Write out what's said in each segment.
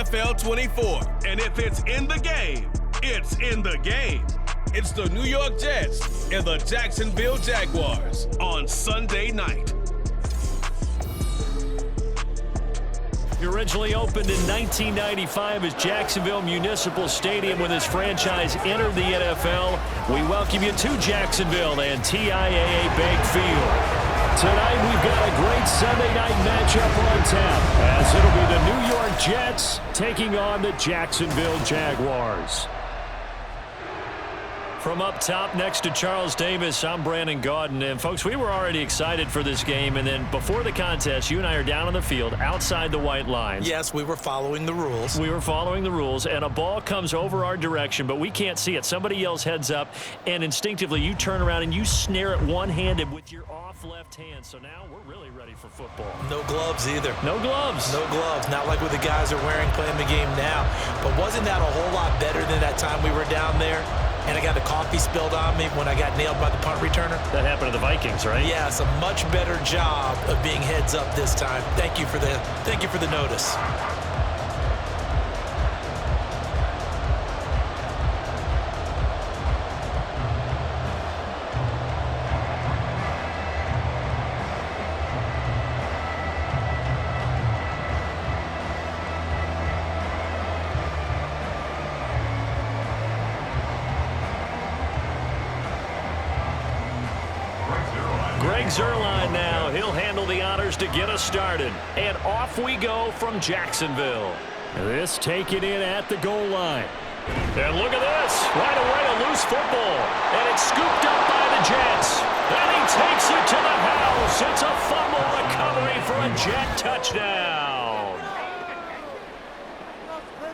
NFL 24. And if it's in the game, it's in the game. It's the New York Jets and the Jacksonville Jaguars on Sunday night. He originally opened in 1995 as Jacksonville Municipal Stadium when his franchise entered the NFL. We welcome you to Jacksonville and TIAA Bank Field. Tonight we've got a great Sunday night matchup on tap as it'll be the New York Jets taking on the Jacksonville Jaguars. From up top next to Charles Davis, I'm Brandon Gaudin. And, folks, we were already excited for this game. And then before the contest, you and I are down on the field outside the white lines. Yes, we were following the rules. We were following the rules, and a ball comes over our direction, but we can't see it. Somebody yells heads up, and instinctively you turn around and you snare it one-handed with your off left hand. So now we're really ready for football. No gloves either. No gloves. No gloves. Not like what the guys are wearing playing the game now. But wasn't that a whole lot better than that time we were down there? And I got the coffee spilled on me when I got nailed by the punt returner. That happened to the Vikings, right? Yes, a much better job of being heads up this time. Thank you for the notice. Zerline now. He'll handle the honors to get us started. And off we go from Jacksonville. This taken in at the goal line. And look at this. Right away, a loose football. And it's scooped up by the Jets. And he takes it to the house. It's a fumble recovery for a Jet touchdown.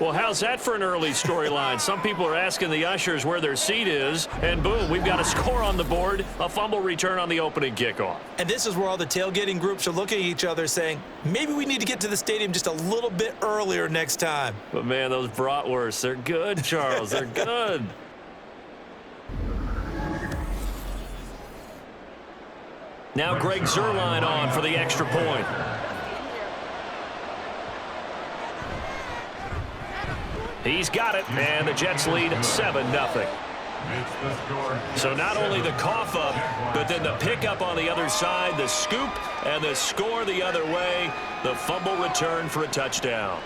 Well, how's that for an early storyline? Some people are asking the ushers where their seat is, and boom, we've got a score on the board, a fumble return on the opening kickoff. And this is where all the tailgating groups are looking at each other saying, maybe we need to get to the stadium just a little bit earlier next time. But, man, those bratwursts, they're good, Charles. They're good. Now Greg Zerline on for the extra point. He's got it, and the Jets lead 7-0. So not only the cough up, but then the pickup on the other side, the scoop, and the score the other way, the fumble return for a touchdown.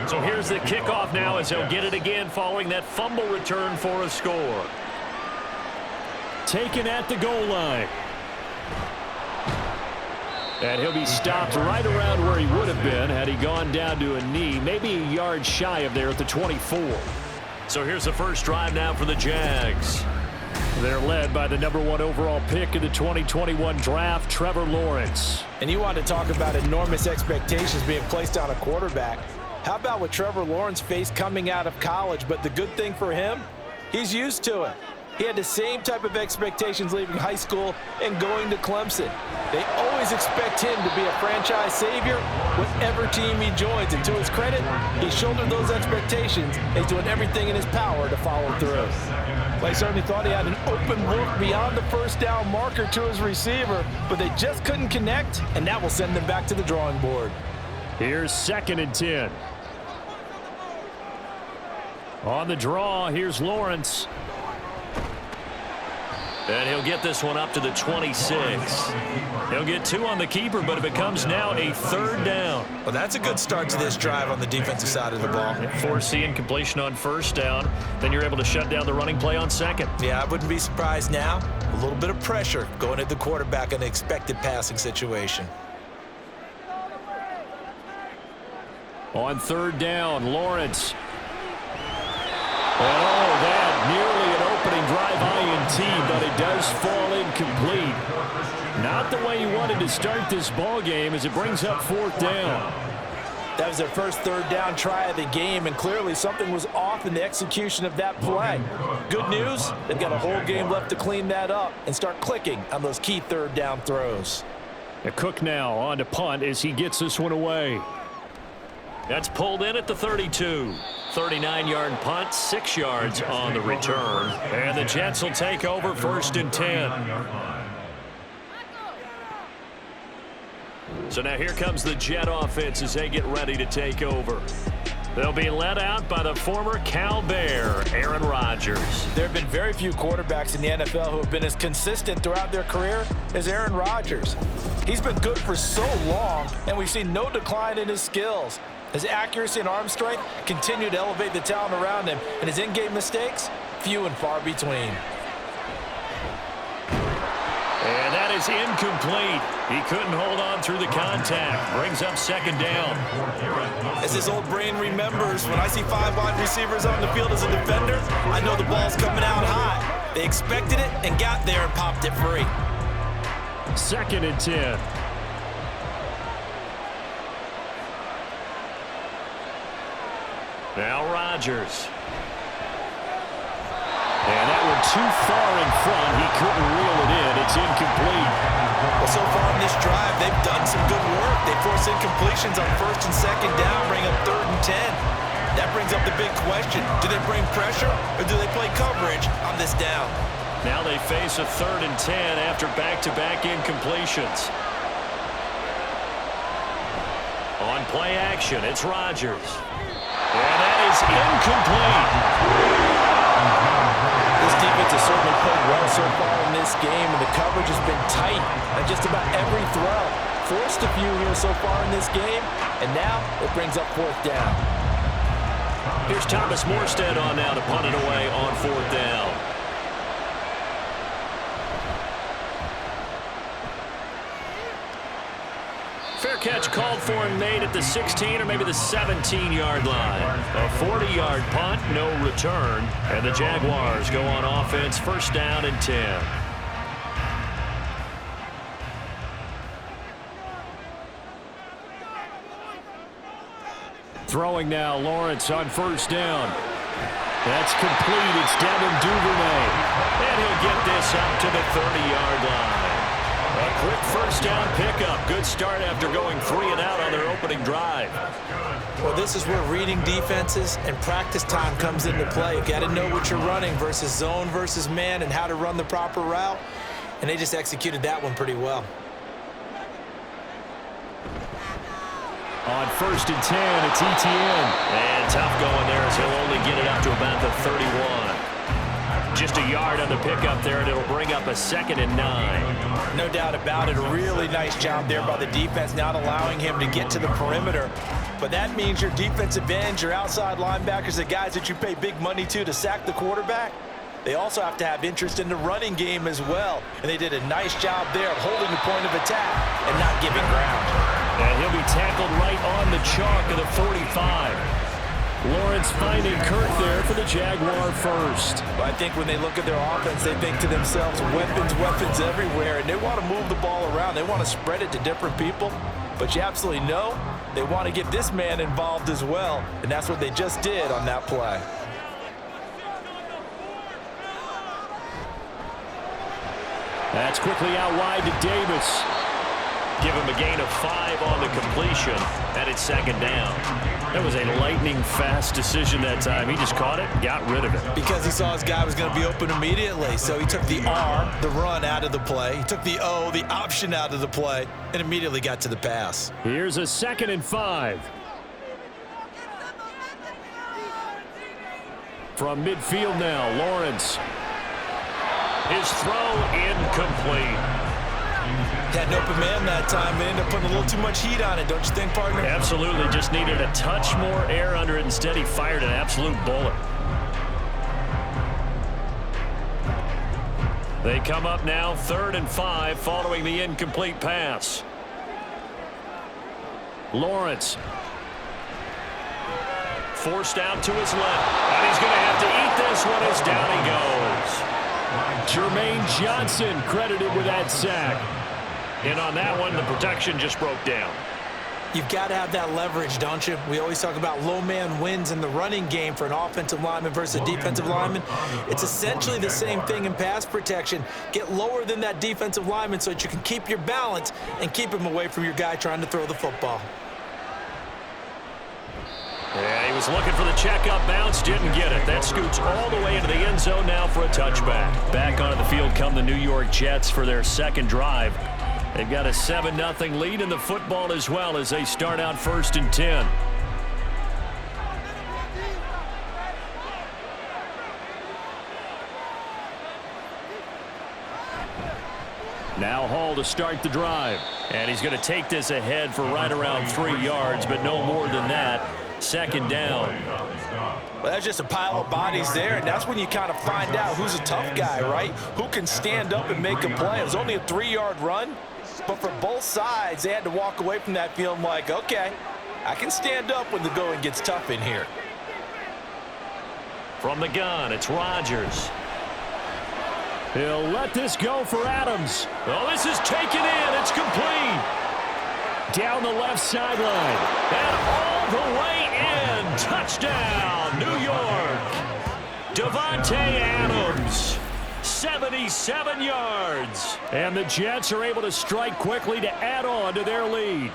So here's the kickoff now as he'll get it again following that fumble return for a score. Taken at the goal line. And he'll be stopped right around where he would have been had he gone down to a knee, maybe a yard shy of there at the 24. So here's the first drive now for the Jags. They're led by the #1 overall pick in the 2021 draft, Trevor Lawrence. And you want to talk about enormous expectations being placed on a quarterback. How about what Trevor Lawrence faced coming out of college? But the good thing for him, he's used to it. He had the same type of expectations leaving high school and going to Clemson. They always expect him to be a franchise savior whatever team he joins. And to his credit, he shouldered those expectations and he's doing everything in his power to follow through. They certainly thought he had an open look beyond the first down marker to his receiver, but they just couldn't connect, and that will send them back to the drawing board. Here's 2nd and 10. On the draw, here's Lawrence. And he'll get this one up to the 26. He'll get 2 on the keeper, but it becomes now a 3rd down. Well, that's a good start to this drive on the defensive side of the ball. Foreseeing completion on 1st down. Then you're able to shut down the running play on 2nd. Yeah, I wouldn't be surprised now. A little bit of pressure going at the quarterback in an expected passing situation. On 3rd down, Lawrence. And that nearly an opening drive INT, but it does fall incomplete. Not the way he wanted to start this ball game as it brings up 4th down. That was their first third down try of the game, and clearly something was off in the execution of that play. Good news, they've got a whole game left to clean that up and start clicking on those key third down throws. Cook now on to punt as he gets this one away. That's pulled in at the 32. 39-yard punt, 6 yards on the return. And the Jets will take over 1st and 10. So now here comes the Jet offense as they get ready to take over. They'll be led out by the former Cal Bear, Aaron Rodgers. There have been very few quarterbacks in the NFL who have been as consistent throughout their career as Aaron Rodgers. He's been good for so long, and we've seen no decline in his skills. His accuracy and arm strength continue to elevate the talent around him, and his in-game mistakes, few and far between. And that is incomplete. He couldn't hold on through the contact. Brings up 2nd down. As his old brain remembers, when I see 5 wide receivers on the field as a defender, I know the ball's coming out high. They expected it and got there and popped it free. 2nd and 10. Now Rodgers. And that one too far in front. He couldn't reel it in. It's incomplete. Well, so far in this drive, they've done some good work. They force incompletions on 1st and 2nd down, bring up 3rd and 10. That brings up the big question. Do they bring pressure or do they play coverage on this down? Now they face a 3rd and 10 after back-to-back incompletions. On play action, it's Rodgers. And that is incomplete. This defense has certainly played well so far in this game, and the coverage has been tight on just about every throw. Forced a few here so far in this game, and now it brings up 4th down. Here's Thomas Morstead on now to punt it away on 4th down. Fair catch called for and made at the 16 or maybe the 17-yard line. A 40-yard punt, no return. And the Jaguars go on offense, 1st down and 10. Throwing now, Lawrence on 1st down. That's complete. It's Devin Duvernay. And he'll get this up to the 30-yard line. A quick 1st down pickup. Good start after going 3 and out on their opening drive. Well, this is where reading defenses and practice time comes into play. You got to know what you're running versus zone versus man and how to run the proper route. And they just executed that one pretty well. On 1st and 10, it's Etienne. And tough going there as he'll only get it up to about the 31. Just a yard on the pickup there, and it'll bring up a 2nd and 9. No doubt about it. A really nice job there by the defense, not allowing him to get to the perimeter. But that means your defensive ends, your outside linebackers, the guys that you pay big money to sack the quarterback, they also have to have interest in the running game as well. And they did a nice job there of holding the point of attack and not giving ground. And he'll be tackled right on the chalk of the 45. Lawrence finding Kirk there for the Jaguar first. I think when they look at their offense, they think to themselves, weapons everywhere, and they want to move the ball around. They want to spread it to different people, but you absolutely know they want to get this man involved as well, and that's what they just did on that play. That's quickly out wide to Davis. Give him a gain of 5 on the completion, and it's 2nd down. That was a lightning-fast decision that time. He just caught it and got rid of it. Because he saw his guy was going to be open immediately, so he took the R, the run, out of the play. He took the O, the option, out of the play, and immediately got to the pass. Here's a 2nd and 5. From midfield now, Lawrence. His throw incomplete. Had an open man that time, but ended up putting a little too much heat on it, don't you think, partner? Absolutely. Just needed a touch more air under it. Instead, he fired an absolute bullet. They come up now 3rd and 5 following the incomplete pass. Lawrence. Forced out to his left. And he's going to have to eat this one as down he goes. Jermaine Johnson credited with that sack. And on that one, the protection just broke down. You've got to have that leverage, don't you? We always talk about low man wins in the running game for an offensive lineman versus a defensive lineman. It's essentially the same thing in pass protection. Get lower than that defensive lineman so that you can keep your balance and keep him away from your guy trying to throw the football. Yeah, he was looking for the checkup bounce, didn't get it. That scoots all the way into the end zone now for a touchback. Back onto the field come the New York Jets for their second drive. They've got a 7-0 lead in the football as well as they start out 1st and 10. Now Hall to start the drive. And he's going to take this ahead for right around 3 yards, but no more than that. 2nd down. Well, that's just a pile of bodies there, and that's when you kind of find out who's a tough guy, right? Who can stand up and make a play. It was only a 3-yard run, but for both sides, they had to walk away from that feeling like, okay, I can stand up when the going gets tough in here. From the gun, it's Rodgers. He'll let this go for Adams. Oh, this is taken in. It's complete. Down the left sideline. And all the way in. Touchdown, New York. Davante Adams. 77 yards. And the Jets are able to strike quickly to add on to their lead.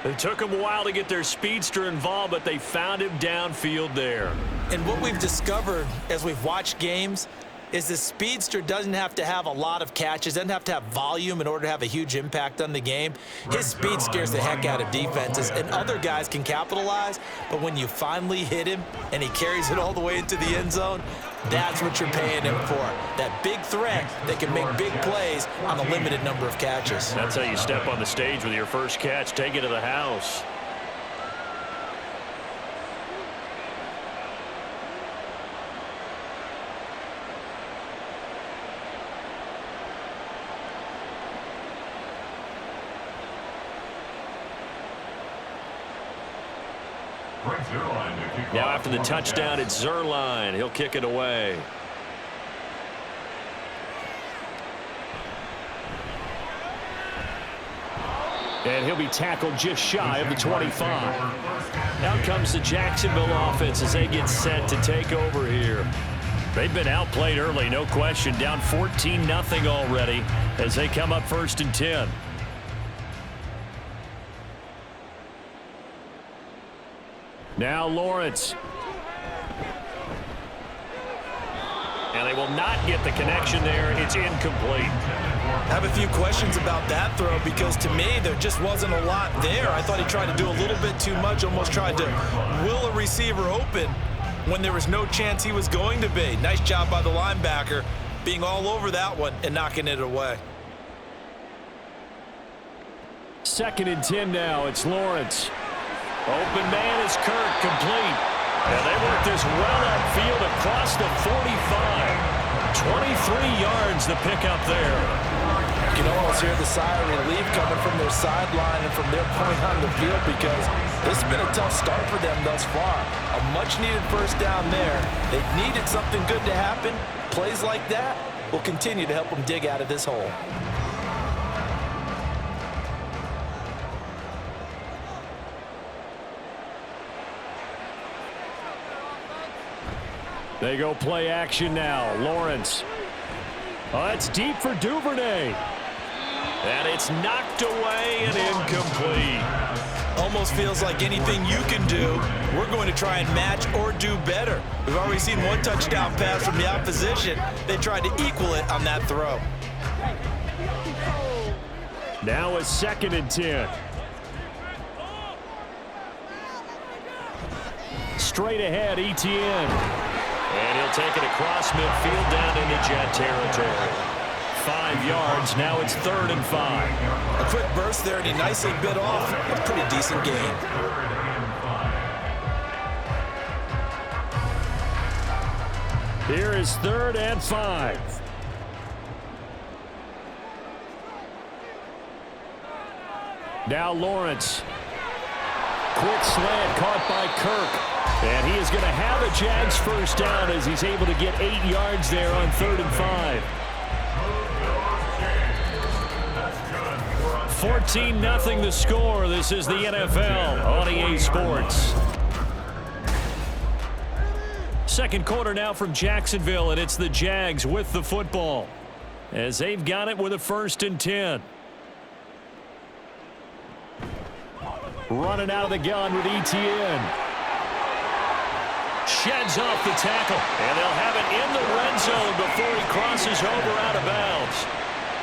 It took them a while to get their speedster involved, but they found him downfield there. And what we've discovered as we've watched games is the speedster doesn't have to have a lot of catches, doesn't have to have volume in order to have a huge impact on the game. His speed scares the heck out of defenses, and other guys can capitalize, but when you finally hit him and he carries it all the way into the end zone, that's what you're paying him for. That big threat that can make big plays on a limited number of catches. That's how you step on the stage with your first catch. Take it to the house. Now after the touchdown, it's Zerline. He'll kick it away. And he'll be tackled just shy of the 25. Out comes the Jacksonville offense as they get set to take over here. They've been outplayed early, no question. Down 14-0 already as they come up 1st and 10. Now Lawrence. And they will not get the connection there. It's incomplete. I have a few questions about that throw because to me there just wasn't a lot there. I thought he tried to do a little bit too much, almost tried to will a receiver open when there was no chance he was going to be. Nice job by the linebacker being all over that one and knocking it away. 2nd and 10 now. It's Lawrence. Open man is Kirk, complete. And they work this well upfield across the 45. 23 yards the pickup there. You can almost hear the sigh of relief coming from their sideline and from their point on the field because this has been a tough start for them thus far. A much-needed first down there. They've needed something good to happen. Plays like that will continue to help them dig out of this hole. They go play action now. Lawrence. Oh, that's deep for Duvernay. And it's knocked away and incomplete. Almost feels like anything you can do, we're going to try and match or do better. We've already seen one touchdown pass from the opposition. They tried to equal it on that throw. Now a 2nd and 10. Straight ahead, Etienne. And he'll take it across midfield down into Jet territory. 5 yards. Now it's 3rd and 5. A quick burst there, and he nicely bit off a pretty decent gain. Here is 3rd and 5. Now Lawrence. Quick slant caught by Kirk. And he is going to have a Jags first down as he's able to get 8 yards there on 3rd and 5. 14-0 the score. This is the NFL on EA Sports. Second quarter now from Jacksonville, and it's the Jags with the football as they've got it with a 1st and 10. Running out of the gun with Etienne. Sheds off the tackle, and they'll have it in the red zone before he crosses over out of bounds.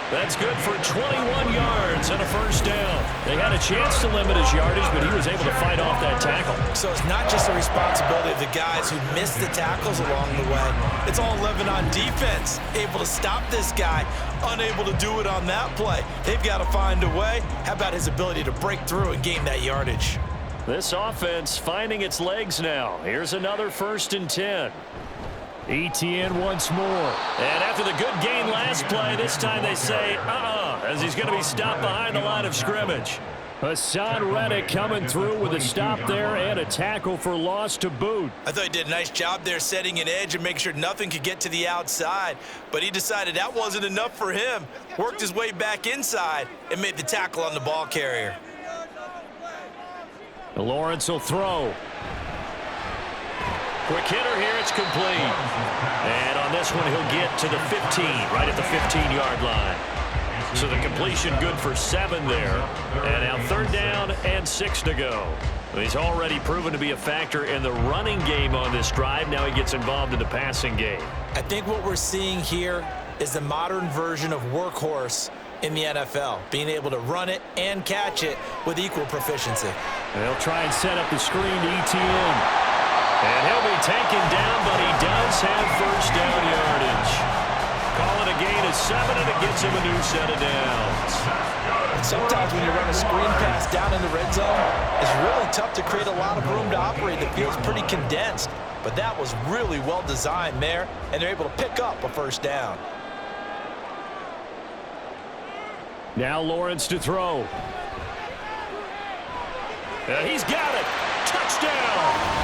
That's good for 21 yards and a 1st down. They had a chance to limit his yardage, but he was able to fight off that tackle. So it's not just the responsibility of the guys who missed the tackles along the way. It's all living on defense, able to stop this guy, unable to do it on that play. They've got to find a way. How about his ability to break through and gain that yardage? This offense finding its legs now. Here's another 1st and 10. Etienne once more. And after the good gain last play, this time they say, as he's going to be stopped behind the line of scrimmage. Hassan Reddick coming through with a stop there and a tackle for loss to boot. I thought he did a nice job there setting an edge and making sure nothing could get to the outside. But he decided that wasn't enough for him. Worked his way back inside and made the tackle on the ball carrier. Lawrence will throw. Quick hitter here, it's complete. And on this one, he'll get to the 15, right at the 15-yard line. So the completion good for 7 there. And now 3rd down and 6 to go. He's already proven to be a factor in the running game on this drive. Now he gets involved in the passing game. I think what we're seeing here is the modern version of workhorse in the NFL, being able to run it and catch it with equal proficiency. They'll try and set up the screen to Etienne. And he'll be taken down, but he does have 1st down yardage. Call it a gain of 7, and it gets him a new set of downs. Sometimes when you run a screen pass down in the red zone, it's really tough to create a lot of room to operate. The field's pretty condensed, but that was really well designed there, and they're able to pick up a 1st down. Now Lawrence to throw. He's got it. Touchdown.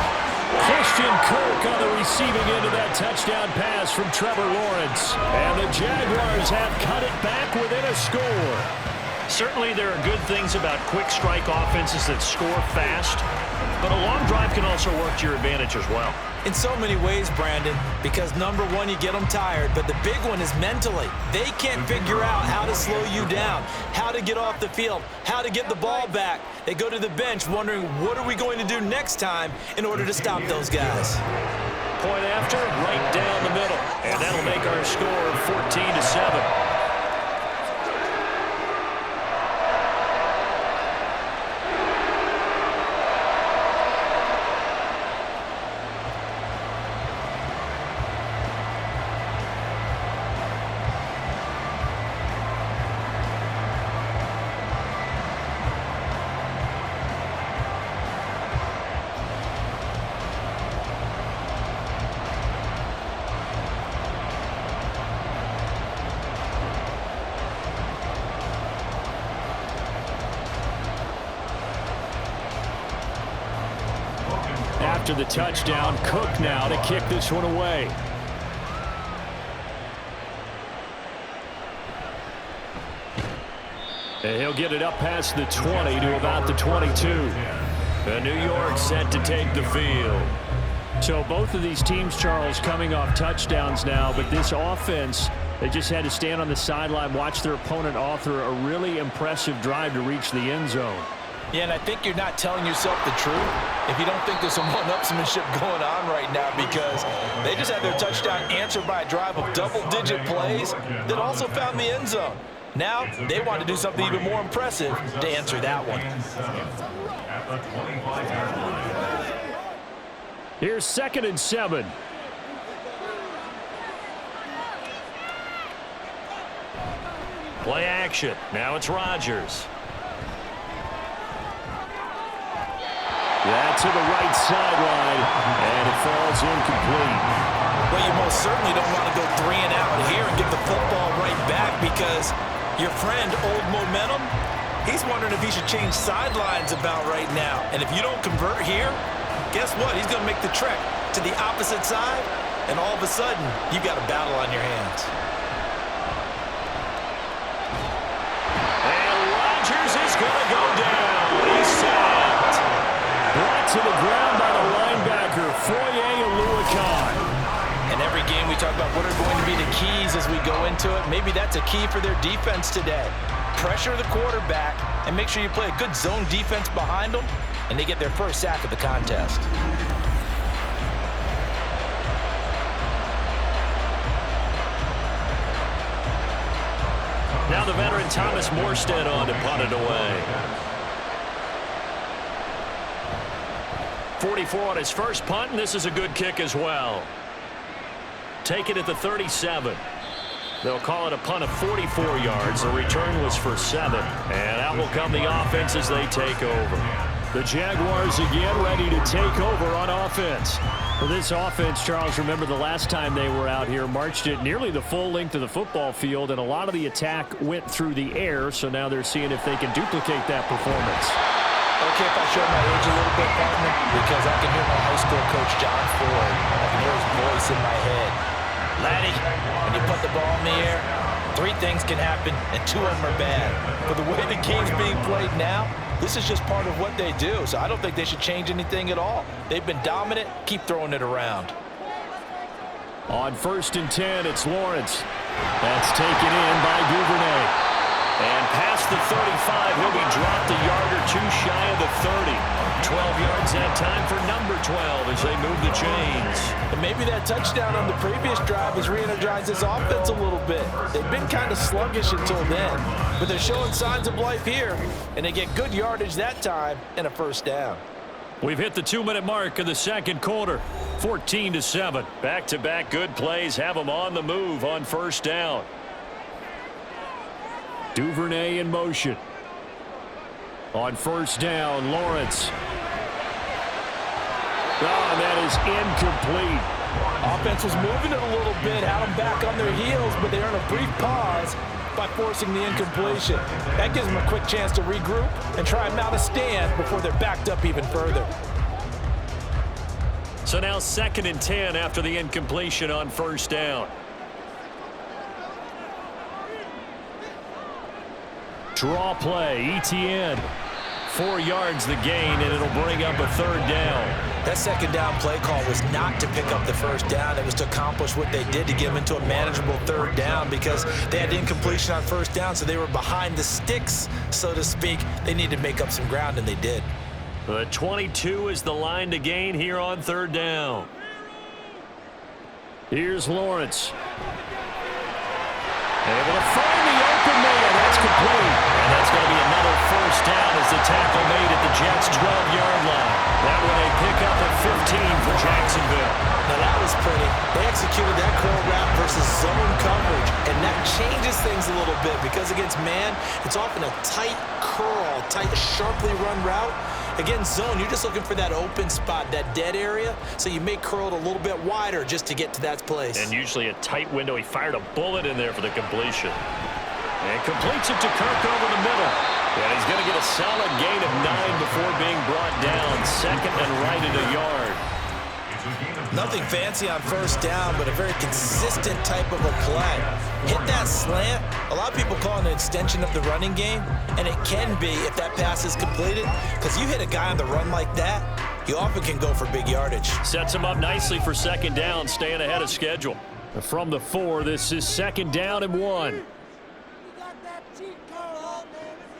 Christian Kirk on the receiving end of that touchdown pass from Trevor Lawrence. And the Jaguars have cut it back within a score. Certainly there are good things about quick strike offenses that score fast, but a long drive can also work to your advantage as well. In so many ways, Brandon, because number one, you get them tired, but the big one is mentally. They can't figure out how to slow you down, how to get off the field, how to get the ball back. They go to the bench wondering, what are we going to do next time in order to stop those guys? Point after, right down the middle, and that'll make our score 14-7. After the touchdown, Cook now to kick this one away. And he'll get it up past the 20 to about the 22. And New York set to take the field. So both of these teams, Charles, coming off touchdowns now, but this offense, they just had to stand on the sideline, watch their opponent author a really impressive drive to reach the end zone. Yeah, and I think you're not telling yourself the truth if you don't think there's some one-upsmanship going on right now, because they just had their touchdown answered by a drive of double-digit plays that also found the end zone. Now they want to do something even more impressive to answer that one. Here's 2nd and 7. Play action. Now it's Rodgers. That to the right sideline, and it falls incomplete. Well, you most certainly don't want to go 3 and out here and give the football right back, because your friend, Old Momentum, he's wondering if he should change sidelines about right now. And if you don't convert here, guess what? He's going to make the trek to the opposite side, and all of a sudden, you've got a battle on your hands. And Rodgers to it, maybe that's a key for their defense today. Pressure the quarterback and make sure you play a good zone defense behind them, and they get their first sack of the contest. Now the veteran Thomas Morstead on to punt it away. 44 on his first punt, and this is a good kick as well. Take it at the 37. They'll call it a punt of 44 yards. The return was for 7. And out will come the offense as they take over. The Jaguars again ready to take over on offense. For this offense, Charles, remember the last time they were out here, marched it nearly the full length of the football field, and a lot of the attack went through the air, so now they're seeing if they can duplicate that performance. Okay, if I show my age a little bit, partner, because I can hear my high school coach, John Ford. I can hear his voice in my head. Laddie, when you put the ball in the air, 3 things can happen, and 2 of them are bad. But the way the game's being played now, this is just part of what they do, so I don't think they should change anything at all. They've been dominant. Keep throwing it around. On 1st and 10, it's Lawrence. That's taken in by Duvernay. And past the 35, he'll be dropped a yard or 2 shy of the 30. 12 yards that time for number 12 as they move the chains. And maybe that touchdown on the previous drive has re-energized this offense a little bit. They've been kind of sluggish until then, but they're showing signs of life here, and they get good yardage that time and a first down. We've hit the 2-minute mark of the second quarter. 14-7. Back-to-back good plays have them on the move on first down. Duvernay in motion. On first down, Lawrence. Oh, that is incomplete. Offense was moving it a little bit, had them back on their heels, but they earned a brief pause by forcing the incompletion. That gives them a quick chance to regroup and try and mount a stand before they're backed up even further. So now 2nd and 10 after the incompletion on first down. Draw play, ETN. 4 yards the gain, and it'll bring up a 3rd down. That 2nd down play call was not to pick up the first down. It was to accomplish what they did to get them into a manageable 3rd down because they had incompletion on first down, so they were behind the sticks, so to speak. They needed to make up some ground, and they did. The 22 is the line to gain here on 3rd down. Here's Lawrence. Able to find the open man. That's complete. And that's going to be another first down as the tackle made at the Jets' 12-yard line. That one a pickup at 15 for Jacksonville. Now that was pretty. They executed that curl route versus zone coverage, and that changes things a little bit because against man, it's often a tight curl, tight, sharply run route. Against zone, you're just looking for that open spot, that dead area, so you may curl it a little bit wider just to get to that place. And usually a tight window. He fired a bullet in there for the completion. And completes it to Kirk over the middle. And he's going to get a solid gain of 9 before being brought down. 2nd and right at a yard. Nothing fancy on first down, but a very consistent type of a play. Hit that slant. A lot of people call it an extension of the running game, and it can be if that pass is completed, because you hit a guy on the run like that, you often can go for big yardage. Sets him up nicely for 2nd down, staying ahead of schedule. From the 4, this is 2nd down and 1.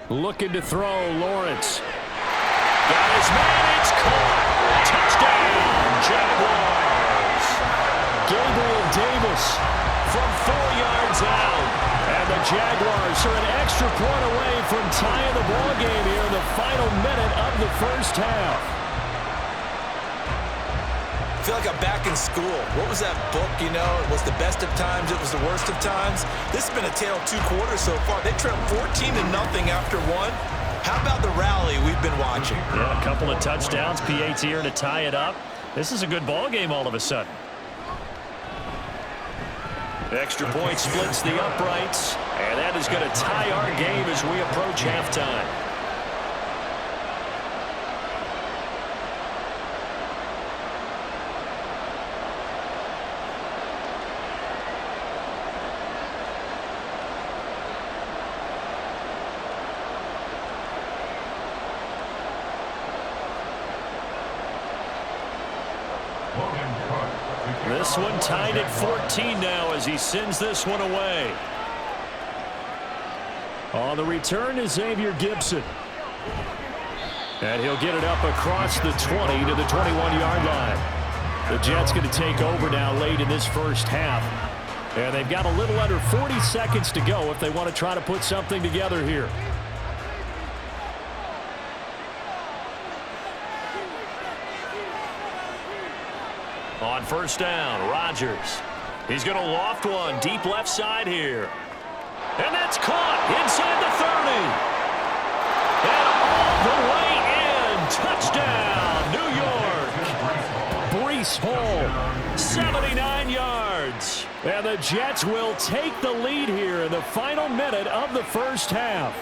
Looking to throw, Lawrence. Got his man, it's caught. Touchdown, Jaguars. Gabriel Davis from 4 yards out. And the Jaguars are an extra point away from tying the ball game here in the final minute of the first half. I feel like I'm back in school. What was that book, you know? It was the best of times, it was the worst of times. This has been a tale of 2 quarters so far. They trailed 14-0 after 1. How about the rally we've been watching? Yeah, a couple of touchdowns, PAT here to tie it up. This is a good ball game all of a sudden. Extra point splits the uprights, and that is going to tie our game as we approach halftime. This one tied at 14 now as he sends this one away. On the return is Xavier Gibson. And he'll get it up across the 20 to the 21-yard line. The Jets going to take over now late in this first half. And they've got a little under 40 seconds to go if they want to try to put something together here. On first down, Rodgers. He's going to loft one deep left side here. And that's caught inside the 30. And all the way in. Touchdown, New York. Breece Hall, 79 yards. And the Jets will take the lead here in the final minute of the first half.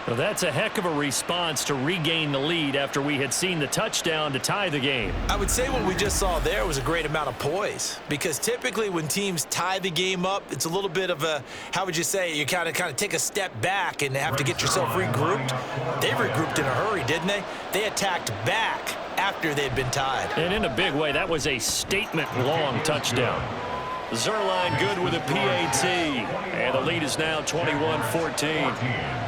Well, that's a heck of a response to regain the lead after we had seen the touchdown to tie the game. I would say what we just saw there was a great amount of poise, because typically when teams tie the game up, it's a little bit of a, how would you say, you kind of take a step back and have to get yourself regrouped. They regrouped in a hurry, didn't they? They attacked back after they'd been tied. And in a big way, that was a statement-long touchdown. Zerline good with a PAT, and the lead is now 21-14.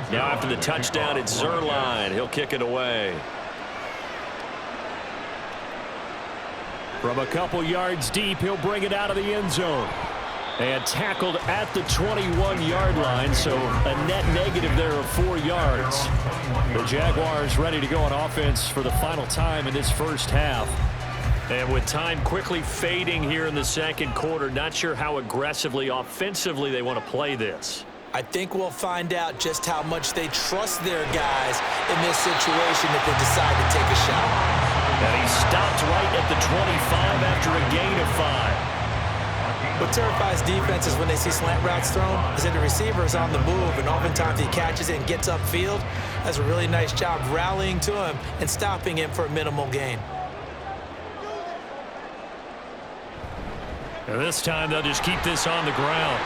Now after the touchdown, it's Zerline. He'll kick it away. From a couple yards deep, he'll bring it out of the end zone. And tackled at the 21-yard line, so a net negative there of 4 yards. The Jaguars ready to go on offense for the final time in this first half. And with time quickly fading here in the second quarter, not sure how aggressively, offensively they want to play this. I think we'll find out just how much they trust their guys in this situation if they decide to take a shot. And he stopped right at the 25 after a gain of 5. What terrifies defenses when they see slant routes thrown is that the receiver is on the move, and oftentimes he catches it and gets upfield. Does a really nice job rallying to him and stopping him for a minimal gain. And this time they'll just keep this on the ground.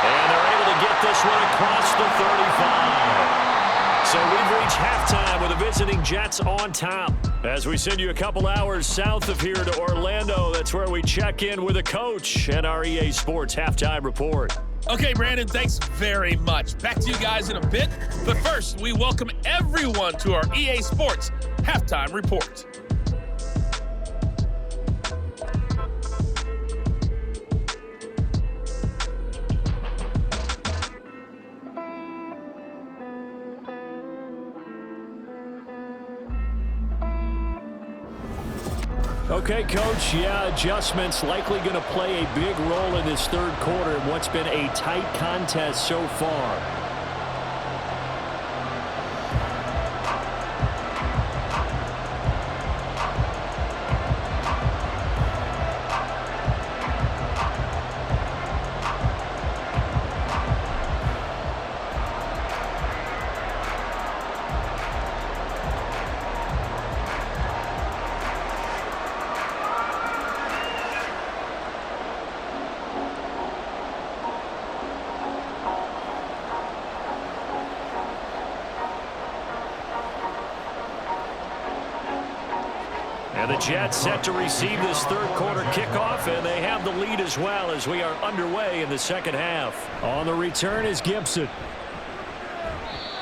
And they're able to get this one across the 35. So we've reached halftime with the visiting Jets on top. As we send you a couple hours south of here to Orlando, that's where we check in with a coach and our EA Sports halftime report. Okay, Brandon, thanks very much. Back to you guys in a bit. But first, we welcome everyone to our EA Sports halftime report. Okay, Coach, adjustments likely going to play a big role in this third quarter in what's been a tight contest so far. And the Jets set to receive this third quarter kickoff, and they have the lead as well as we are underway in the second half. On the return is Gibson.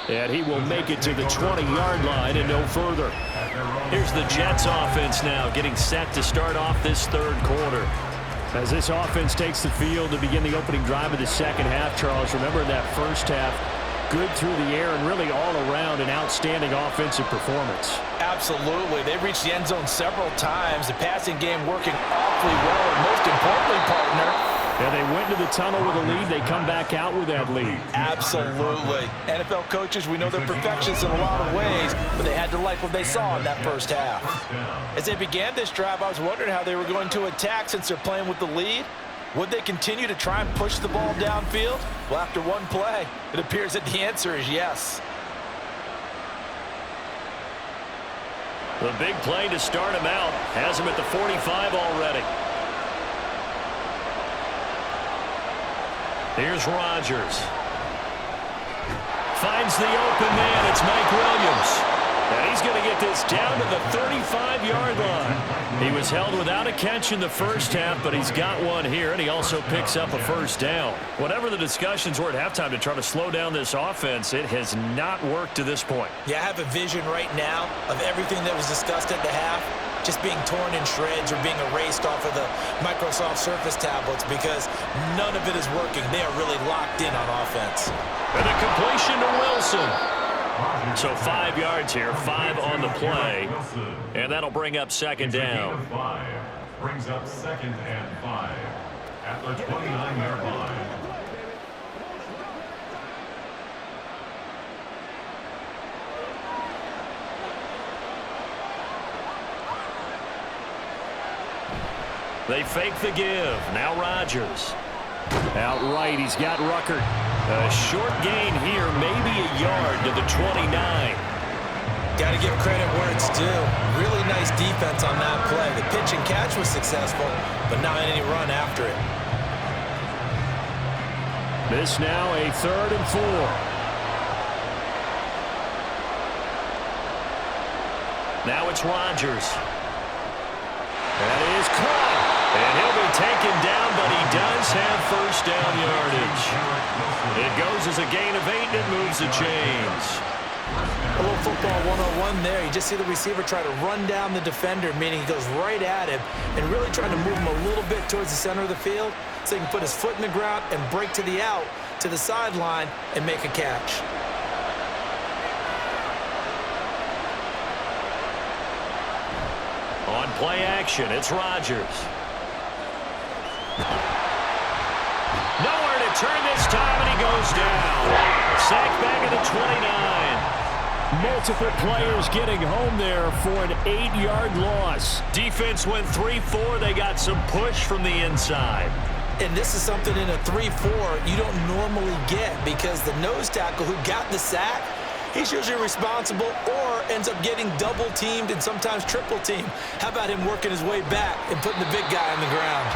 And he will make it to the 20-yard line and no further. Here's the Jets offense now getting set to start off this third quarter. As this offense takes the field to begin the opening drive of the second half, Charles, remember that first half, good through the air and really all around an outstanding offensive performance. Absolutely. They reached the end zone several times. The passing game working awfully well, and most importantly, partner, and they went into the tunnel with a lead. They come back out with that lead. Absolutely. NFL coaches, we know they're perfectionists in a lot of ways, but they had to like what they saw in that first half. As they began this drive, I was wondering how they were going to attack since they're playing with the lead. Would they continue to try and push the ball downfield? Well, after one play, it appears that the answer is yes. The big play to start him out has him at the 45 already. Here's Rodgers. Finds the open man. It's Mike Williams. And he's going to get this down to the 35-yard line. He was held without a catch in the first half, but he's got one here, and he also picks up a first down. Whatever the discussions were at halftime to try to slow down this offense, it has not worked to this point. Yeah, I have a vision right now of everything that was discussed at the half just being torn in shreds or being erased off of the Microsoft Surface tablets because none of it is working. They are really locked in on offense. And a completion to Wilson. So 5 yards here, 5 on the play, and that'll bring up second down. Brings up 2nd and 5 at the 29-yard line. They fake the give. Now Rodgers. Outright, he's got Ruckert. A short gain here, maybe a yard to the 29. Got to give credit where it's due. Really nice defense on that play. The pitch and catch was successful, but not any run after it. This now a 3rd and 4. Now it's Rodgers. That is caught. And he'll be taken down, but he does have first down yardage. It goes as a gain of 8, and it moves the chains. A little football 101 there. You just see the receiver try to run down the defender, meaning he goes right at him and really trying to move him a little bit towards the center of the field so he can put his foot in the ground and break to the out, to the sideline, and make a catch. On play action, it's Rodgers. Nowhere to turn this time, and he goes down. Sacked back at the 29. Multiple players getting home there for an 8-yard loss. Defense went 3-4. They got some push from the inside. And this is something in a 3-4 you don't normally get because the nose tackle who got the sack, he's usually responsible or ends up getting double-teamed and sometimes triple-teamed. How about him working his way back and putting the big guy on the ground?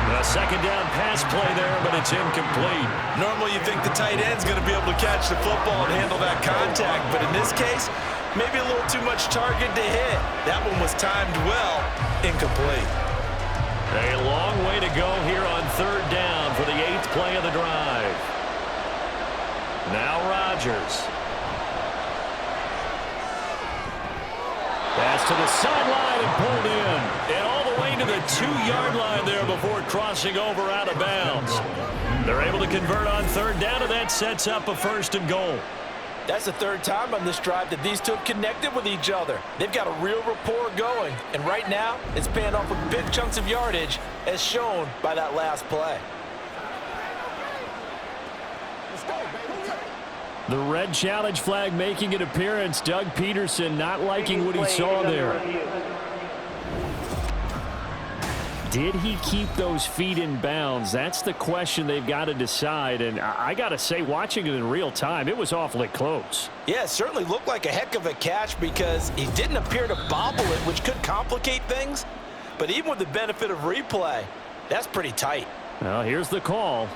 A second down pass play there, but it's incomplete. Normally you think the tight end's going to be able to catch the football and handle that contact, but in this case, maybe a little too much target to hit. That one was timed well, incomplete. A long way to go here on 3rd down for the 8th play of the drive. Now Rodgers. Pass to the sideline and pulled in. And all the way to the 2-yard line there before crossing over out of bounds. They're able to convert on 3rd down, and that sets up a 1st and goal. That's the 3rd time on this drive that these two have connected with each other. They've got a real rapport going. And right now, it's paying off with big chunks of yardage, as shown by that last play. The red challenge flag making an appearance. Doug Peterson not liking what he saw there. Did he keep those feet in bounds? That's the question they've got to decide. And I got to say, watching it in real time, it was awfully close. Yeah, it certainly looked like a heck of a catch because he didn't appear to bobble it, which could complicate things. But even with the benefit of replay, that's pretty tight. Well, here's the call.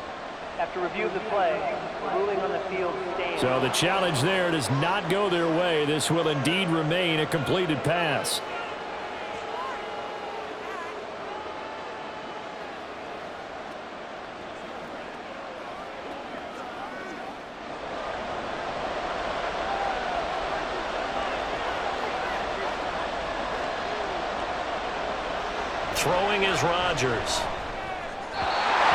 After review of the play, ruling on the field stands. So the challenge there does not go their way. This will indeed remain a completed pass. Throwing is Rodgers.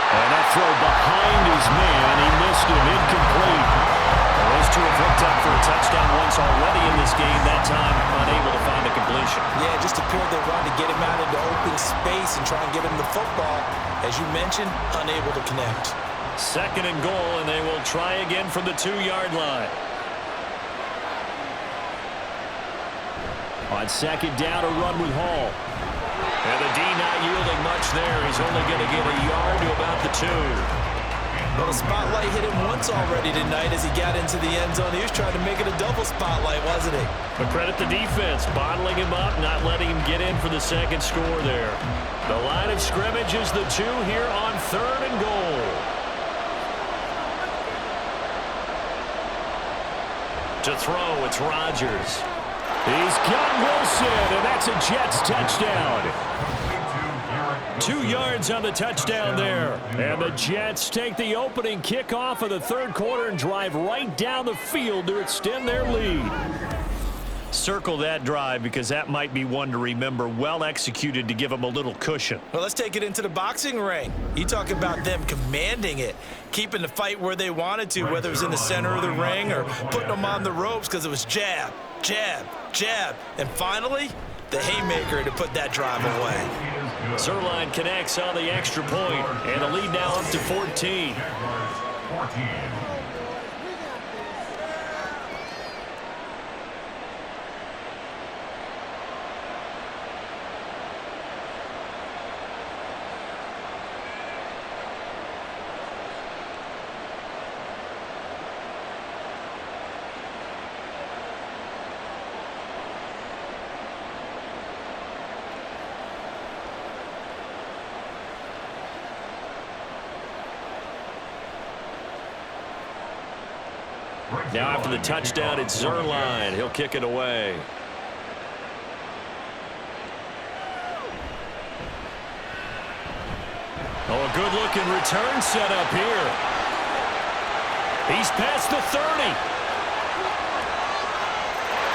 And that throw behind his man, he missed him, incomplete. Well, those two have hooked up for a touchdown once already in this game, that time unable to find a completion. Yeah, just appeared they wanted to get him out into open space and try and get him the football. As you mentioned, unable to connect. 2nd and goal, and they will try again from the 2-yard line. On 2nd down, a run with Hall. And the D not yielding much there. He's only going to get a yard to about the 2. Well, the spotlight hit him once already tonight as he got into the end zone. He was trying to make it a double spotlight, wasn't he? But credit the defense, bottling him up, not letting him get in for the second score there. The line of scrimmage is the 2 here on 3rd and goal. To throw, it's Rodgers. He's got Wilson, and that's a Jets touchdown. 2 yards on the touchdown there. And the Jets take the opening kickoff of the 3rd quarter and drive right down the field to extend their lead. Circle that drive because that might be one to remember. Well executed to give them a little cushion. Well, let's take it into the boxing ring. You talk about them commanding it, keeping the fight where they wanted to, whether it was in the center of the ring or putting them on the ropes because it was jab, jab, jab. And finally, the haymaker to put that drive away. Zerline connects on the extra point, and the lead now up to 14. Now after the touchdown, it's Zerline. He'll kick it away. Oh, a good-looking return set up here. He's past the 30.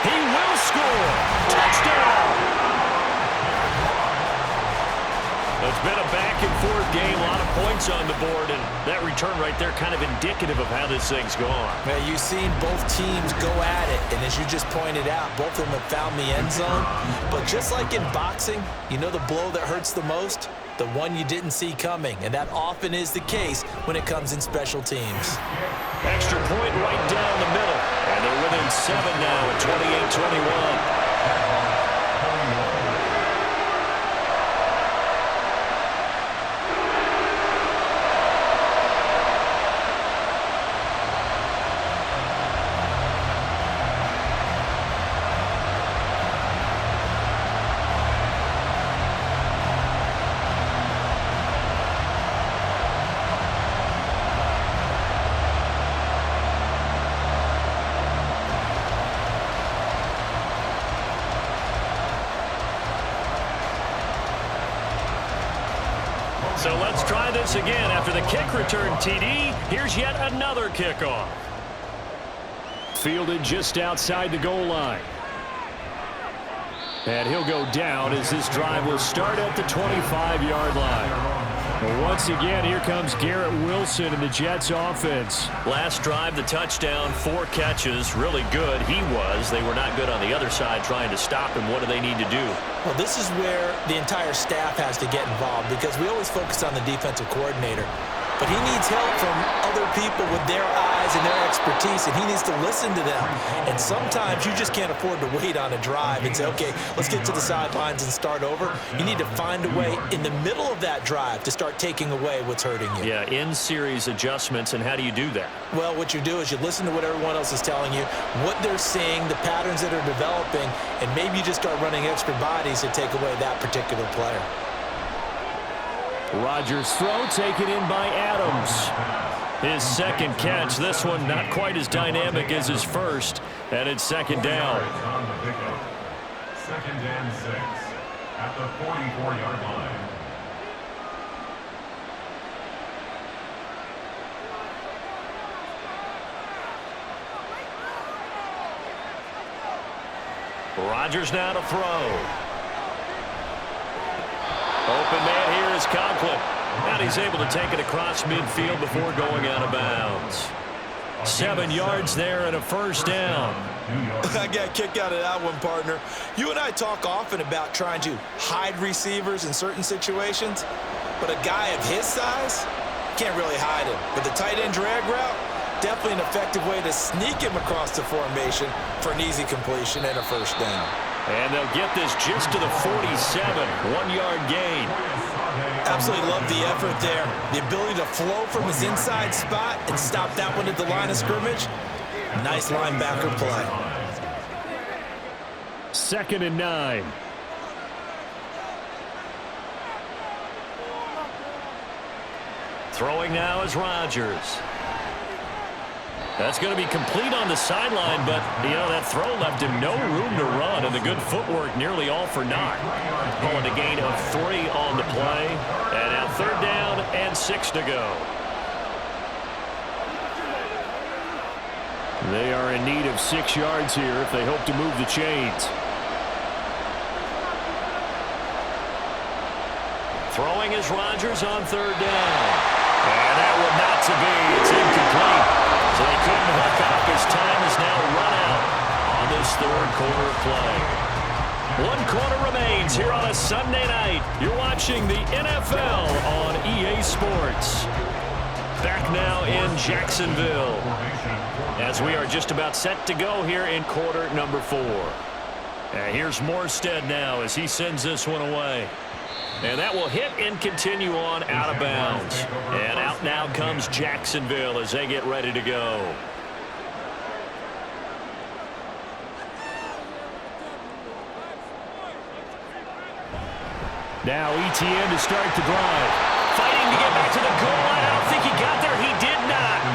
He will score. Touchdown. It's been a back-and-forth game, a lot of points on the board, and that return right there kind of indicative of how this thing's gone. Man, you've seen both teams go at it, and as you just pointed out, both of them have found the end zone. But just like in boxing, you know the blow that hurts the most? The one you didn't see coming, and that often is the case when it comes in special teams. Extra point right down the middle, and they're within 7 now at 28-21. So let's try this again. After the kick return TD, here's yet another kickoff. Fielded just outside the goal line. And he'll go down as this drive will start at the 25-yard line. Well, once again, here comes Garrett Wilson and the Jets offense. Last drive, the touchdown, 4 catches. Really good. He was. They were not good on the other side trying to stop him. What do they need to do? Well, this is where the entire staff has to get involved because we always focus on the defensive coordinator. But he needs help from other people with their eyes and their expertise, and he needs to listen to them. And sometimes you just can't afford to wait on a drive and say, okay, let's get to the sidelines and start over. You need to find a way in the middle of that drive to start taking away what's hurting you. Yeah, in-series adjustments, and how do you do that? Well, what you do is you listen to what everyone else is telling you, what they're seeing, the patterns that are developing, and maybe you just start running extra bodies to take away that particular player. Rodgers' throw taken in by Adams. His second catch. This one not quite as dynamic as his first. And it's second down. Second and 6 at the 44-yard line. Rodgers now to throw. Open man here is Conklin. And he's able to take it across midfield before going out of bounds. 7 yards there and a first down. I got a kick out of that one, partner. You and I talk often about trying to hide receivers in certain situations, but a guy of his size can't really hide him. But the tight end drag route, definitely an effective way to sneak him across the formation for an easy completion and a first down. And they'll get this just to the 47, 1-yard gain. Absolutely love the effort there. The ability to flow from his inside spot and stop that one at the line of scrimmage. Nice linebacker play. 2nd and 9. Throwing now is Rodgers. That's going to be complete on the sideline, but, that throw left him no room to run, and the good footwork nearly all for naught. Pulling a gain of 3 on the play, and now 3rd down and 6 to go. They are in need of 6 yards here if they hope to move the chains. Throwing is Rodgers on 3rd down. And that one not to be. It's incomplete. So they couldn't hook up. His time is now run out on this 3rd quarter of play. 1 quarter remains here on a Sunday night. You're watching the NFL on EA Sports. Back now in Jacksonville as we are just about set to go here in quarter number 4. And here's Morstead now as he sends this one away. And that will hit and continue on out of bounds. And out now comes Jacksonville as they get ready to go. Now ETN to start the drive. Fighting to get back to the goal line. I don't think he got there. He did not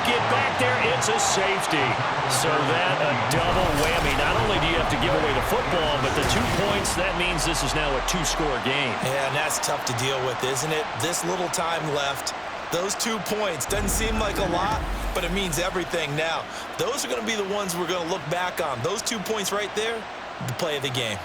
get back there. It's a safety. So that a double whammy. Not only do you have to give away the football, but the 2 points, that means this is now a 2-score game. Yeah, and that's tough to deal with, isn't it? This little time left. Those 2 points doesn't seem like a lot, but it means everything now. Those are going to be the ones we're going to look back on. Those 2 points right there, the play of the game.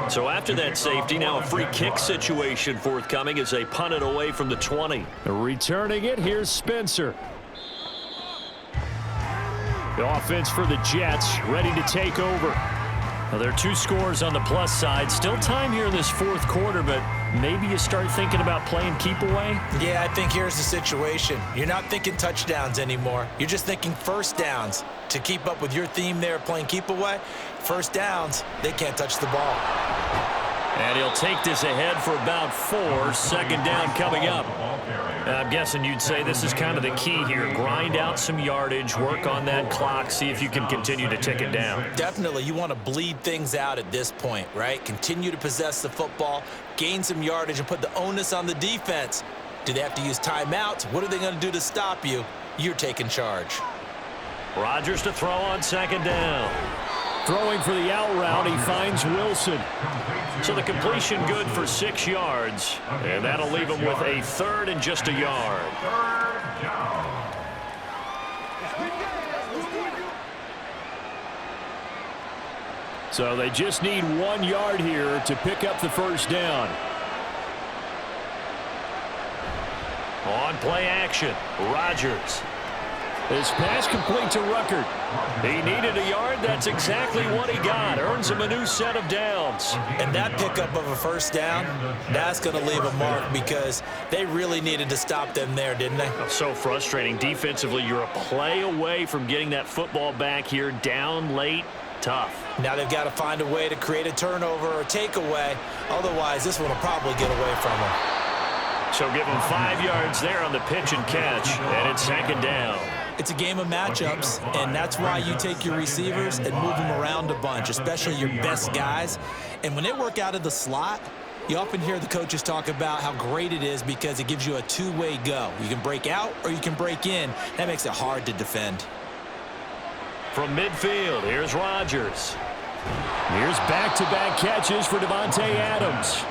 So after that safety, now a free kick situation forthcoming as they punt it away from the 20. Returning it, here's Spencer. The offense for the Jets ready to take over. Now there are 2 scores on the plus side. Still time here in this 4th quarter, but maybe you start thinking about playing keep away? Yeah, I think here's the situation. You're not thinking touchdowns anymore. You're just thinking first downs. To keep up with your theme there, playing keep away, first downs, they can't touch the ball. And he'll take this ahead for about 4. 2nd down coming up. I'm guessing you'd say this is kind of the key here. Grind out some yardage, work on that clock, see if you can continue to tick it down. Definitely. You want to bleed things out at this point, right? Continue to possess the football, gain some yardage, and put the onus on the defense. Do they have to use timeouts? What are they going to do to stop you? You're taking charge. Rodgers to throw on 2nd down. Throwing for the out route, he finds Wilson. So the completion good for 6 yards, and that'll leave him with a 3rd and just a yard. So they just need 1 yard here to pick up the first down. On play action, Rodgers. His pass complete to Ruckert. He needed a yard. That's exactly what he got. Earns him a new set of downs. And that pickup of a first down, that's going to leave a mark because they really needed to stop them there, didn't they? So frustrating. Defensively, you're a play away from getting that football back here. Down late, tough. Now they've got to find a way to create a turnover or takeaway. Otherwise, this one will probably get away from them. So give him 5 yards there on the pitch and catch, and it's 2nd down. It's a game of matchups, and that's why you take your receivers and move them around a bunch, especially your best guys. And when they work out of the slot, you often hear the coaches talk about how great it is because it gives you a 2-way go. You can break out or you can break in. That makes it hard to defend. From midfield, here's Rodgers. Here's back-to-back catches for Devontae Adams.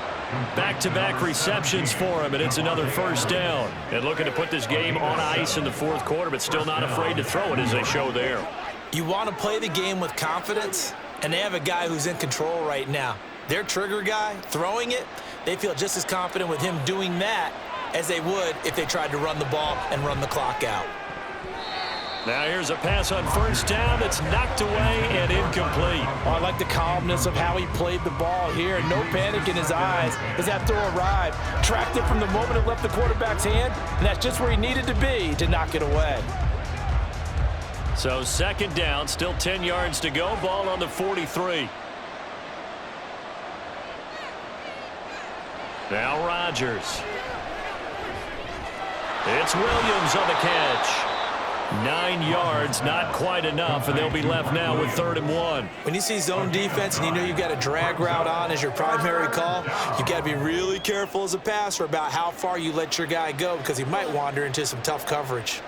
Back-to-back receptions for him, and it's another first down. And looking to put this game on ice in the 4th quarter, but still not afraid to throw it as they show there. You want to play the game with confidence, and they have a guy who's in control right now. Their trigger guy, throwing it, they feel just as confident with him doing that as they would if they tried to run the ball and run the clock out. Now here's a pass on first down that's knocked away and incomplete. Oh, I like the calmness of how he played the ball here. No panic in his eyes as that throw arrived. Tracked it from the moment it left the quarterback's hand, and that's just where he needed to be to knock it away. So second down, still 10 yards to go. Ball on the 43. Now Rodgers. It's Williams on the catch. 9 yards, not quite enough, and they'll be left now with 3rd and 1. When you see zone defense and you know you've got a drag route on as your primary call, you've got to be really careful as a passer about how far you let your guy go because he might wander into some tough coverage.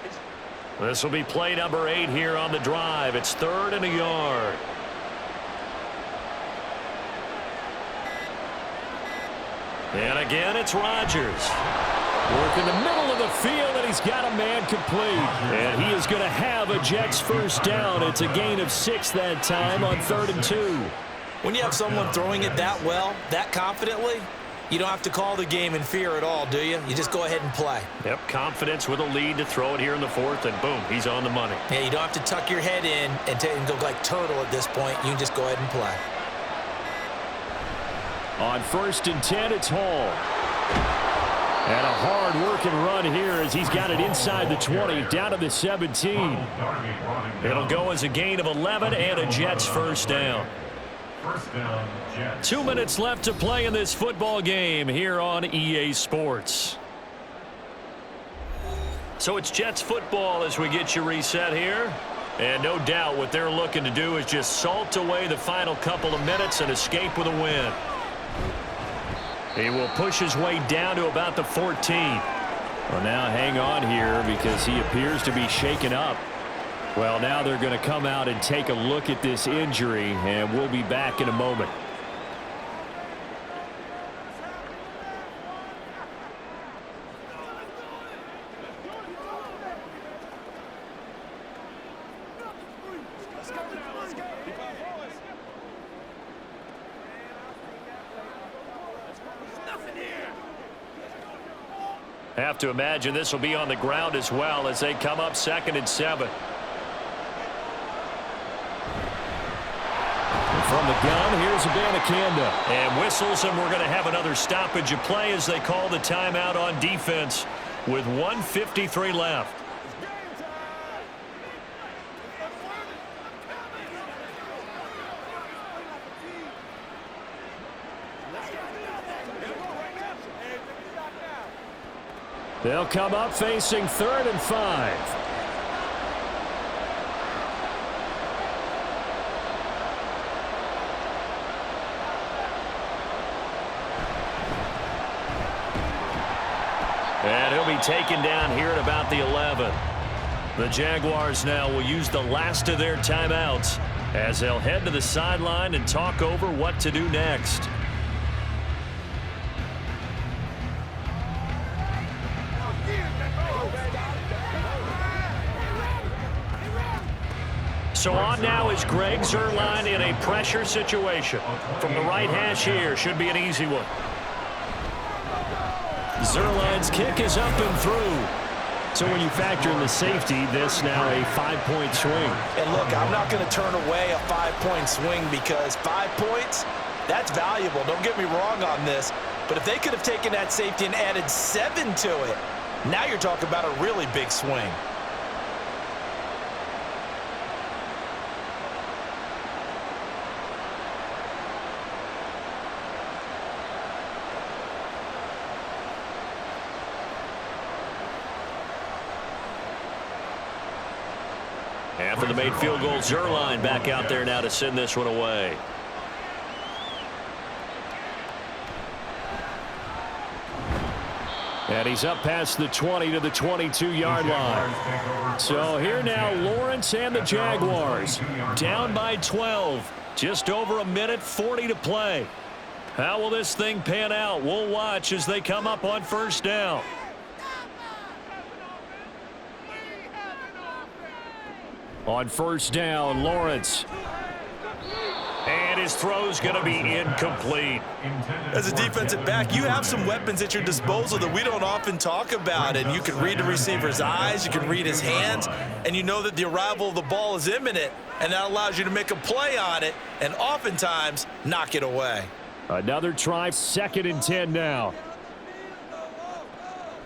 This will be play number 8 here on the drive. It's 3rd and a yard. And again, it's Rodgers. Work in the middle of the field, and he's got a man complete. And he is going to have a Jets first down. It's a gain of 6 that time on 3rd and 2. When you have someone throwing it that well, that confidently, you don't have to call the game in fear at all, do you? You just go ahead and play. Yep, confidence with a lead to throw it here in the 4th, and boom, he's on the money. Yeah, you don't have to tuck your head in and go like turtle at this point. You can just go ahead and play. On 1st and 10, it's Hall. And a hard-working run here as he's got it inside the 20, down to the 17. It'll go as a gain of 11 and a Jets first down. 2 minutes left to play in this football game here on EA Sports. So it's Jets football as we get you reset here. And no doubt what they're looking to do is just salt away the final couple of minutes and escape with a win. He will push his way down to about the 14. Well, now hang on here because he appears to be shaken up. Well, now they're going to come out and take a look at this injury, and we'll be back in a moment. Have to imagine this will be on the ground as well as they come up 2nd and 7. From the gun, here's Abanikanda. And whistles, and we're going to have another stoppage of play as they call the timeout on defense with 1:53 left. They'll come up facing 3rd and 5. And he'll be taken down here at about the 11. The Jaguars now will use the last of their timeouts as they'll head to the sideline and talk over what to do next. So on now is Greg Zuerlein in a pressure situation. From the right hash here, should be an easy one. Zuerlein's kick is up and through. So when you factor in the safety, this now a 5-point swing. And look, I'm not going to turn away a 5-point swing because 5 points, that's valuable. Don't get me wrong on this. But if they could have taken that safety and added 7 to it, now you're talking about a really big swing. After the made field goal, Zuerlein back out there now to send this one away. And he's up past the 20 to the 22-yard line. So here now, Lawrence and the Jaguars down by 12. Just over a minute, 40 to play. How will this thing pan out? We'll watch as they come up on first down. On first down, Lawrence. And his throw's going to be incomplete. As a defensive back, you have some weapons at your disposal that we don't often talk about, and you can read the receiver's eyes, you can read his hands, and you know that the arrival of the ball is imminent, and that allows you to make a play on it and oftentimes knock it away. Another try, 2nd and 10 now.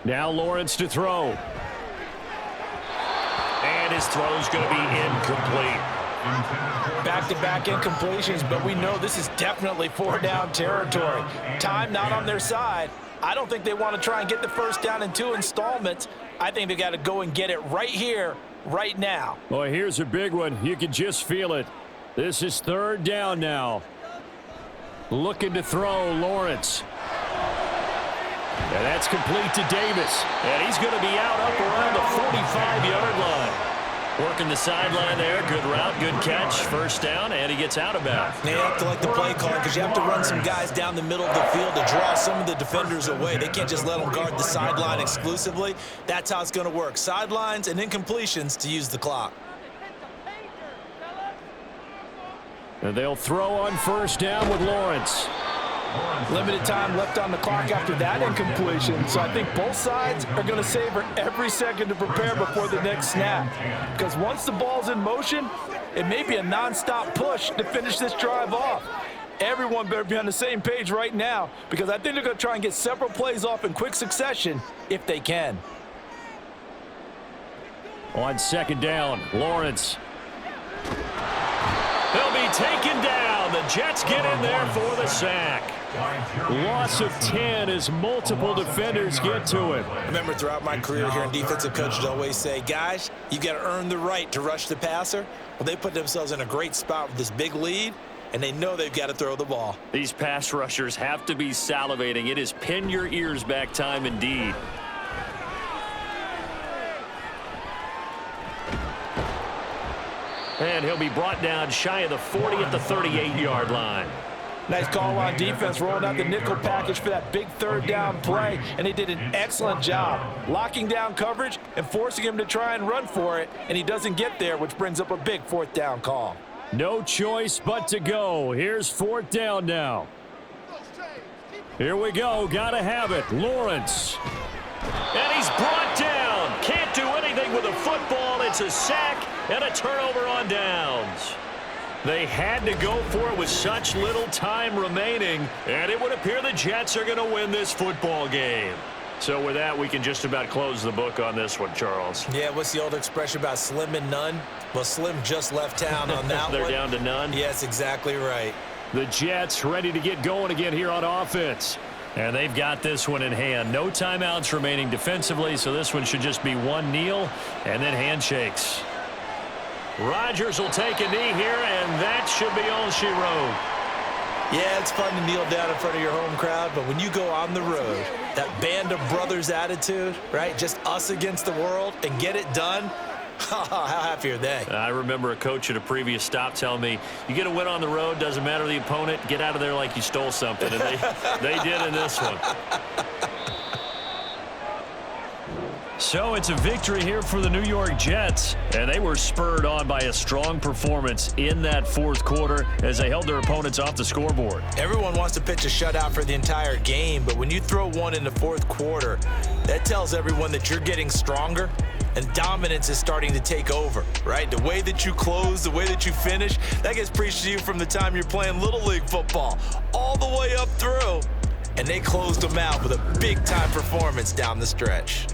Now Lawrence to throw. And his throw's going to be incomplete. Back-to-back incompletions, but we know this is definitely 4-down territory. Time not on their side. I don't think they want to try and get the first down in 2 installments. I think they got to go and get it right here, right now. Boy, here's a big one. You can just feel it. This is 3rd down now. Looking to throw, Lawrence. And that's complete to Davis. And he's going to be out up around the 45-yard line. Working the sideline there. Good route, good catch. 1st down, and he gets out of bounds. They have to like the play calling because you have to run some guys down the middle of the field to draw some of the defenders away. They can't just let them guard the sideline exclusively. That's how it's going to work. Sidelines and incompletions to use the clock. And they'll throw on 1st down with Lawrence. Limited time left on the clock after that incompletion, so I think both sides are going to savor every second to prepare before the next snap. Because once the ball's in motion, it may be a non-stop push to finish this drive off. Everyone better be on the same page right now because I think they're going to try and get several plays off in quick succession if they can. On 2nd down, Lawrence. He'll be taken down. The Jets get in there for the sack. Loss of 10 as multiple defenders get to it. I remember throughout my career here in defensive coaches always say, guys, you got to earn the right to rush the passer. Well, they put themselves in a great spot with this big lead, and they know they've got to throw the ball. These pass rushers have to be salivating. It is pin your ears back time indeed. And he'll be brought down shy of the 40 at the 38-yard line. Nice call on defense, rolling out the nickel package for that big 3rd down play, and they did an excellent job locking down coverage and forcing him to try and run for it, and he doesn't get there, which brings up a big 4th down call. No choice but to go. Here's 4th down now. Here we go. Got to have it. Lawrence. And he's brought down. Can't do anything with a football. It's a sack and a turnover on downs. They had to go for it with such little time remaining, and it would appear the Jets are going to win this football game. So with that, we can just about close the book on this one, Charles. Yeah, what's the old expression about slim and none? Well, Slim just left town on that They're one. down to none? Yes, exactly right. The Jets ready to get going again here on offense. And they've got this one in hand. No timeouts remaining defensively, so this one should just be one kneel and then handshakes. Rodgers will take a knee here, and that should be all she wrote. Yeah, it's fun to kneel down in front of your home crowd, but when you go on the road, that band of brothers attitude, right? Just us against the world and get it done. How happy are they? I remember a coach at a previous stop telling me, you get a win on the road, doesn't matter the opponent, get out of there like you stole something. And they did in this one. So it's a victory here for the New York Jets, and they were spurred on by a strong performance in that 4th quarter as they held their opponents off the scoreboard. Everyone wants to pitch a shutout for the entire game, but when you throw one in the 4th quarter, that tells everyone that you're getting stronger and dominance is starting to take over, right? The way that you close, the way that you finish, that gets preached to you from the time you're playing Little League football all the way up through, and they closed them out with a big-time performance down the stretch.